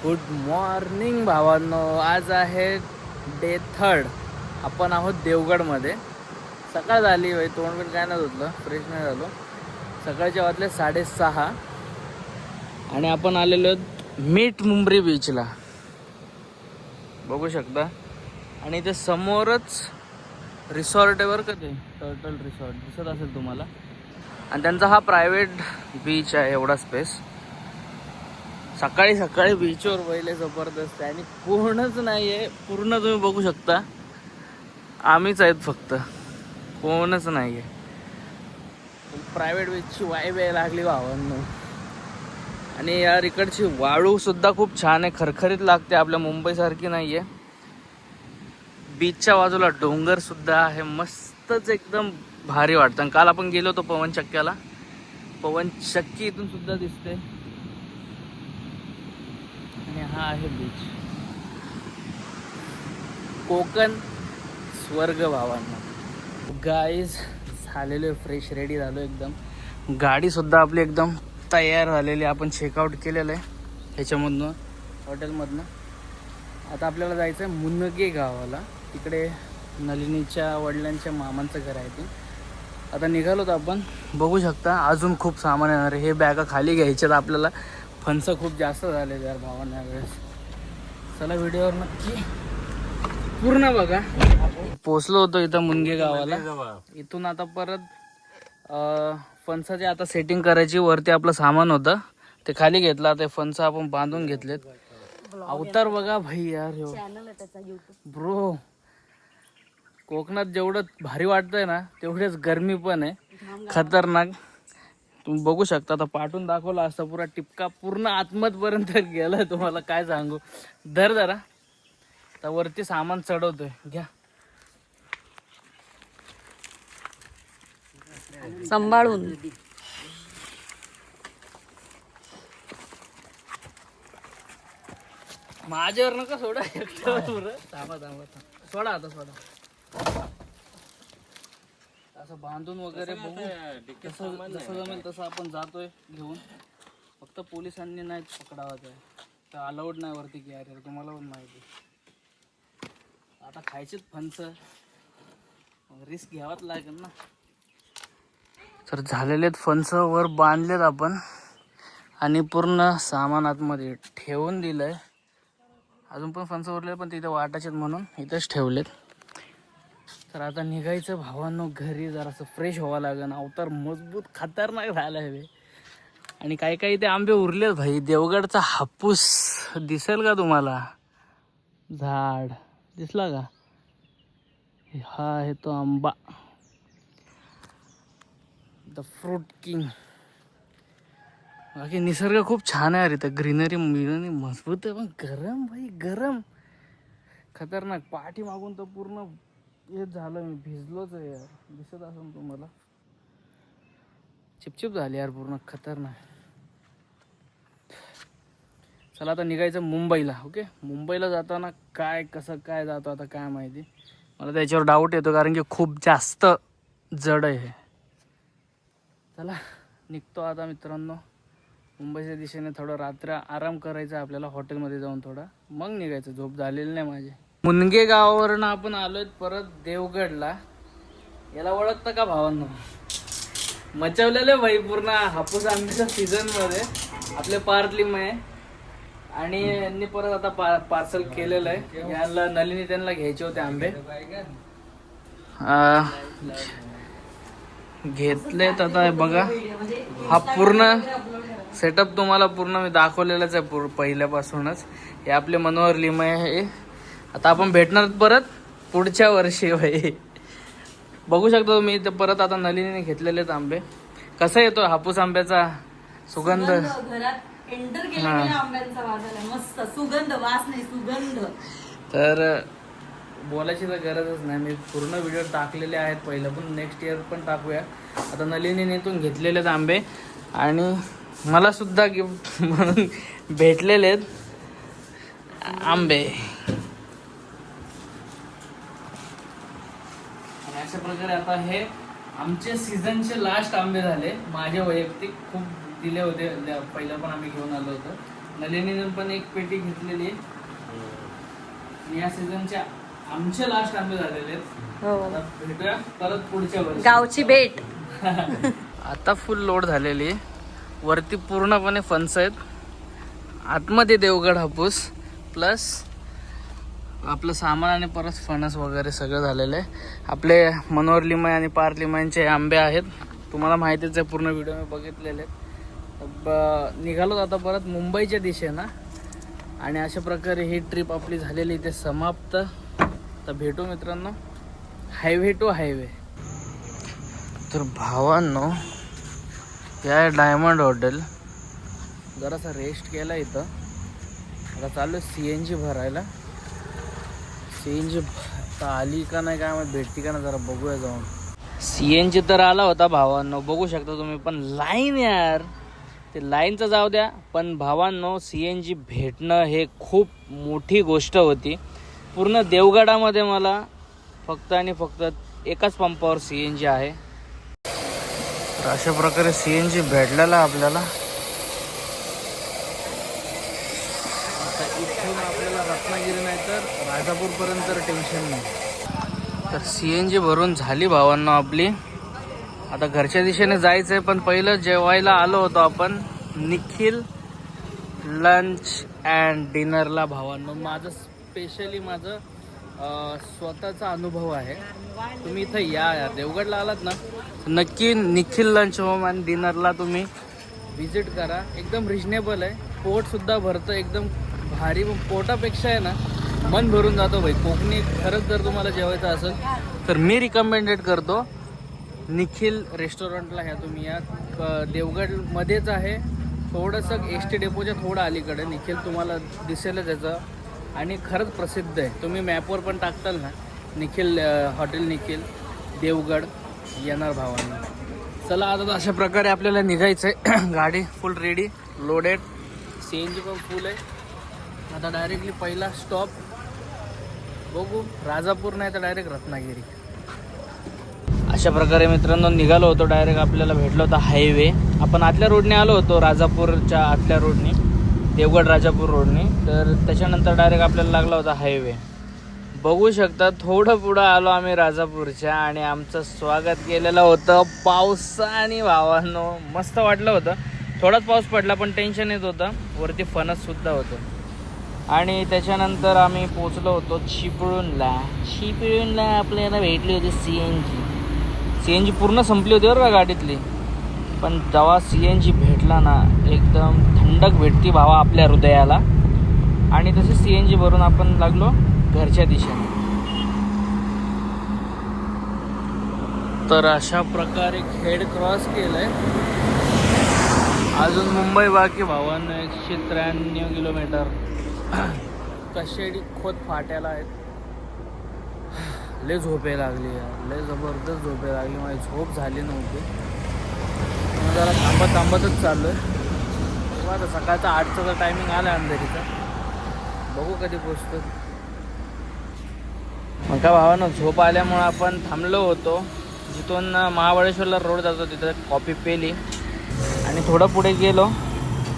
Good morning भावांनो. आज आहे डे 3. आपण आहोत देवगडमध्ये. सकाळ झाली भाई, तोंड काय नाही धुतलं, फ्रेश नाही झालो. सकाळच्या वाजले 6:30 आणि आपण आलेलो मीठ मुंबरी बीचला, बघू शकता. आणि ते समोरच रिसॉर्ट आहे बरं का, ते टर्टल रिसॉर्ट दिसत असेल तुम्हाला. आणि त्यांचा हा प्रायव्हेट बीच आहे, एवढा स्पेस. सकाळी सकाळी बीचवर पहिले जबरदस्त आहे आणि कोणच नाही आहे. पूर्ण तुम्ही बघू शकता, आम्हीच आहेत फक्त, कोणच नाही आहे. प्रायव्हेट बीचची वाईब यायला लागली भावांनो. आणि यार इकडची वाळूसुद्धा खूप छान आहे, खरखरीत लागते, आपल्या मुंबईसारखी नाही आहे. बीचच्या बाजूला डोंगरसुद्धा आहे, मस्तच एकदम भारी वाटतं. आणि काल आपण गेलो होतो पवनचक्क्याला, पवनचक्की इथून सुद्धा दिसते. आणि हा आहे बीच, कोकण स्वर्ग भावांना. गाईज झालेलो फ्रेश रेडी झालो एकदम. गाडी सुद्धा आपली एकदम तयार झालेली. आपण चेकआउट केलेलं आहे ह्याच्यामधनं, हॉटेलमधनं. आता आपल्याला जायचं आहे मुनगे गावाला. तिकडे नलिनीच्या वडिलांच्या मामांचं घर आहे ते. आता निघालो तर आपण, बघू शकता अजून खूप सामान येणार आहे. हे बॅगा खाली घ्यायच्यात आपल्याला, फणसं खूप जास्त झाले यार भावांना वेळेस. चला व्हिडिओवर नक्की पूर्ण बघा. पोचलो होतो इथं मुनगे गावाला. इथून आता परत फणसाचे आता सेटिंग करायची. वरती आपलं सामान होतं ते खाली घेतलं, ते फणसं आपण बांधून घेतलेत. अवतार बघा भाई यार, ब्रो. कोकणात जेवढं भारी वाटतंय ना, तेवढेच गरमी पण आहे, खतरनाक. तुम्ही बघू शकता. आता पाठून दाखवला असता, पुरा टिपका पूर्ण आतमधपर्यंत गेलाय. तुम्हाला काय सांगू. धर जरा, तर वरती सामान चढवतोय, घ्या सांभाळून. माझ्यावर नका सोडा एकट्यावर. थांबा थांबा, सोडा आता, सोडा. असं बांधून वगैरे बघू, जसं जमेल तसं आपण जातोय घेऊन. फक्त पोलिसांनी नाही पकडावं, तर अलाउड नाही वरती की यार, तुम्हाला पण माहिती. आता खायचेच फणस, रिस्क घ्यावाच लागेल ना. तर झालेलेत फणस वर बांधलेत आपण, आणि पूर्ण सामान आतमध्ये ठेवून दिलंय. अजून पण फणस उरले, पण तिथे वाटायचे म्हणून इथंच ठेवलेत. तर आता निघायचं भावांनो घरी. जरासं फ्रेश व्हावं लागेल. अवतार मजबूत खतरनाक झाला आहे. आणि काही काही ते आंबे उरलेत भाई. देवगडचा हापूस दिसेल का तुम्हाला, झाड दिसला का, हा आहे तो आंबा, द फ्रूट किंग. बाकी निसर्ग खूप छान आहे इथं, ग्रीनरी मिळून मजबूत आहे, पण गरम भाई, गरम खतरनाक. पाठी मागून तर पूर्ण हेच झालं, मी भिजलोच आहे यार. दिसत असेल तुम्हाला, चिपचिप झाली यार पूर्ण, खतरनाक. चला आता निघायचं मुंबईला. ओके, मुंबईला जाताना काय कसं काय जातो आता काय माहिती. मला त्याच्यावर डाऊट येतो, कारण की खूप जास्त जड आहे हे. चला निघतो आता मित्रांनो मुंबईच्या दिशेने. थोडं रात्र आराम करायचा आपल्याला हॉटेलमध्ये जाऊन, थोडा मग निघायचं. झोप झालेली नाही माझी. मुनगे गावावरनं आपण आलोय परत देवगडला. याला ओळखतं का भावांनो, मचवलेले भाई पूर्ण हापूस आंब्याच्या सीझन मध्ये आपले पार्टलिंग. आणि यांनी परत आता पार्सल केलेलं आहे. याला नलिनी त्यांना घ्यायचे होते आंबे, घेतलेत. आता बघा, हा पूर्ण सेटअप तुम्हाला पूर्ण मी दाखवलेलाच आहे पहिल्यापासूनच. हे आपले मनोहर लिमये आहे. आता आपण भेटणार परत पुढच्या वर्षी भाई. बघू शकता तुम्ही ते परत आता नलिनीने घेतलेले आंबे. कसा येतो हापूस आंब्याचा सुगंध, घरात एंटर केलेल्या आंब्यांचा वास आला, मस्त सुगंध, वास नाही सुगंध. तर बोलायची तर गरजच नाही. मी पूर्ण व्हिडिओ टाकलेले आहेत पहिलं पण, नेक्स्ट इयर पण टाकूया. आता नलिनीने इथून घेतलेलेत आंबे, आणि मला सुद्धा गिफ्ट म्हणून भेटलेले आहेत आंबे. आणि अशा प्रकारे आता हे आमचे सीझनचे लास्ट आंबे झाले. माझे वैयक्तिक खूप दिले होते पहिलं पण, आम्ही घेऊन आलो होतो. नलिनीनं पण एक पेटी घेतलेली आहे. आणि या सीझनच्या आमचे लास्ट आंबे झालेले आहेत. हो. आता भेटूया परत पुढच्या वर्षी. गावची भेट. आता फुल लोड झालेली आहे. वरती पूर्णपणे फणस आहेत. आतमध्ये देवगड हापूस प्लस आपलं सामान आणि परत फणस वगैरे सगळं झालेलं आहे. आपले मनोहर लिमय आणि पार लिमयांचे आंबे आहेत. तुम्हाला माहितीच आहे, पूर्ण व्हिडिओ मी बघितलेले आहेत. निघालो आता परत मुंबईच्या दिशेनं. आणि अशा प्रकारे ही ट्रिप आपली झालेली इथे समाप्त. तर भेटू मित्रांनो हायवे टू हायवे. तर भावांनो, या डायमंड हॉटेल जरासा रेस्ट केला इथं. आता चालू CNG भरायला. CNG आली का नाही काय माहिती, भेटती का नाही जरा बघूया जाऊन. CNG तर आला होता भावांनो, बघू शकता तुम्ही. पण लाईन यार, ते लाईनचं जाऊ द्या, पण भावांनो CNG भेटणं हे खूप मोठी गोष्ट होती. पूर्ण देवगडामध्ये मला फक्त आणि फक्त एकाच पंपावर CNG आहे. तर अशा प्रकारे CNG भेटलेला आपल्याला. आता इथून आपल्याला रत्नागिरी नाही तर राजापूरपर्यंत टेन्शन नाही. तर CNG भरून झाली भावांनो आपली. आता घरच्या दिशेने जायचं आहे, पण पहिलं जेवायला आलो होतो आपण निखिल लंच अँड डिनरला भावांनो. माझं स्पेशली स्वतःचा अनुभव आहे. तुम्ही इथं या देवगडला आलात ना, नक्की निखिल लंच होम अँड डिनरला तुम्ही विजिट करा. एकदम रिजनेबल आहे, पोटसुद्धा भरतं एकदम भारी. पोटापेक्षा आहे ना मन भरून जातो भाई. कोकणी खरंच जर तुम्हाला जेवायचं असेल तर मी रिकमेंडेड करतो निखिल रेस्टॉरंटला. ह्या तुम्ही या देवगडमध्येच आहे, थोडंसं ST डेपोच्या थोडं अलीकडे. निखिल तुम्हाला दिसेल त्याचं, आणि खरंच प्रसिद्ध आहे. तुम्ही मॅपवर पण टाकताल ना निखिल हॉटेल निखिल देवगड, येणार भावांना. चला आता अशा प्रकारे आपल्याला निघायचं आहे. गाडी फुल रेडी, लोडेड, CNG पण फुल आहे. आता डायरेक्टली पहिला स्टॉप बघू राजापूर, नाही तर डायरेक्ट रत्नागिरी. अशा प्रकारे मित्रांनो निघालो होतो. डायरेक्ट आपल्याला भेटलो होता हायवे. आपण आतल्या रोडने आलो होतो, राजापूरच्या आतल्या रोडने, देवगड राजापूर रोडने. तर त्याच्यानंतर डायरेक्ट आपल्याला लागला होता हायवे. बघू शकता थोडं पुढं आलो आम्ही राजापूरच्या, आणि आमचं स्वागत केलेलं होतं पावसाने भावांनो. मस्त वाटलं होतं. थोडाच पाऊस पडला पण टेन्शन येत होतं. वरती फणससुद्धा होतं. आणि त्याच्यानंतर आम्ही पोचलो होतो चिपळूणला. आपल्याला भेटली होती CNG पूर्ण संपली होती बरं का गाडीतली. पण जेव्हा CNG भेटला ना, एकदम थंडक भेटती भावा आपल्या हृदयाला. आणि तसे CNG भरून आपण लागलो घरच्या दिशेने. तर अशा प्रकारे खेड क्रॉस केलंय. अजून मुंबई बाकी भावांनो. 193 किलोमीटर. कशेडी खोत फाट्याला आहेत. लय झोपे लागली यार, लय जबरदस्त झोपे लागली. माझी झोप झाली नव्हती. मग जरा थांबतच चाललो आहे. आता सकाळचा 8चा जर टायमिंग आला अंधेरीचा, बघू कधी पोचतो. मग का भावानं झोप आल्यामुळं आपण थांबलो होतो. जिथून महाबळेश्वरला रोड जातो तिथं कॉफी पेली, आणि थोडं पुढे गेलो.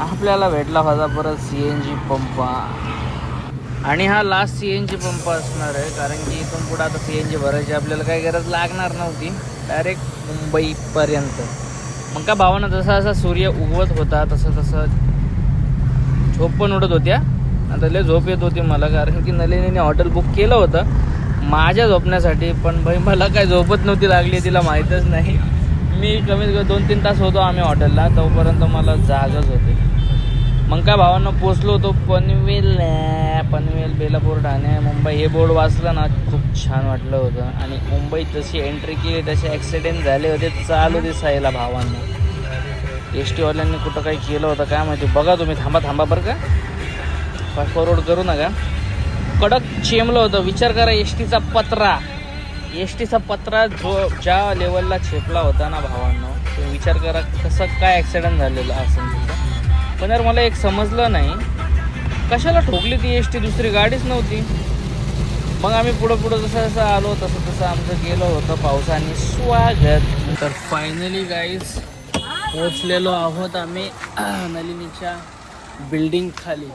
आपल्याला भेटला होता परत CNG पंप. आणि हा लास्ट CNG पंप असणार आहे, कारण की इथून पुढे आता CNG भरायची आपल्याला काही गरज लागणार नव्हती. डायरेक्ट मुंबईपर्यंत. मग का भावानं जसा जसा सूर्य उगवत होता तसं झोप पण उडत होत्या. आता लय झोप येत होती मला, कारण की नलिनीने हॉटेल बुक केलं होतं माझ्या झोपण्यासाठी. पण भाई मला काय झोपत नव्हती लागली, तिला माहीतच नाही. मी कमीत कमी 2-3 तास होतो आम्ही हॉटेलला, तोपर्यंत मला जागच होते. मग काय भावांना पोचलो होतो पनवेल बेलापूर ठाणे मुंबई. हे बोर्ड वाचलं ना खूप छान वाटलं होतं. आणि मुंबईत जशी एंट्री केली तसे ॲक्सिडेंट झाले होते चालू दिसायला भावांना. ST वाल्यांनी कुठं काही केलं होतं काय माहिती. बघा तुम्ही, थांबा बरं का, फास्ट फॉरवर्ड करू नका. कडक चेमलं होतं. विचार करा, एसटीचा पत्रा जो ज्या लेवलला छेपला होता ना भावांनो, तो विचार करा कसं काय ॲक्सिडेंट झालेला असेल तिथं. पण यार मला एक समजलं नाही, कशाला ठोकली ती एसटी, दुसरी गाडीच नव्हती. मग आम्ही पुढं जसं आलो तसं आमचं गेलो होतं पावसाने स्वागत. तर फायनली गाईज पोचलेलो आहोत आम्ही नलिनीच्या बिल्डिंग खाली.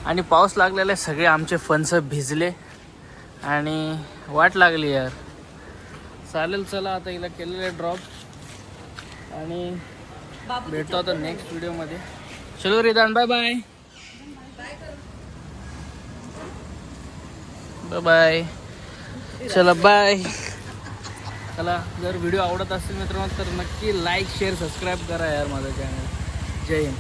आणि पाऊस लागलेला आहे, सगळे आमचे फणस भिजले आणि वाट लागली यार. चालेल, चला आता हिला केलेलं ड्रॉप आणि भेटतो आता नेक्स्ट व्हिडिओमध्ये. चलो रिदान, बाय बाय. Bye bye. चला बाय. चला, जर व्हिडिओ आवडत असेल मित्रांनो तर नक्की लाईक शेअर सबस्क्राईब करा यार माझं चॅनल. जय हिंद.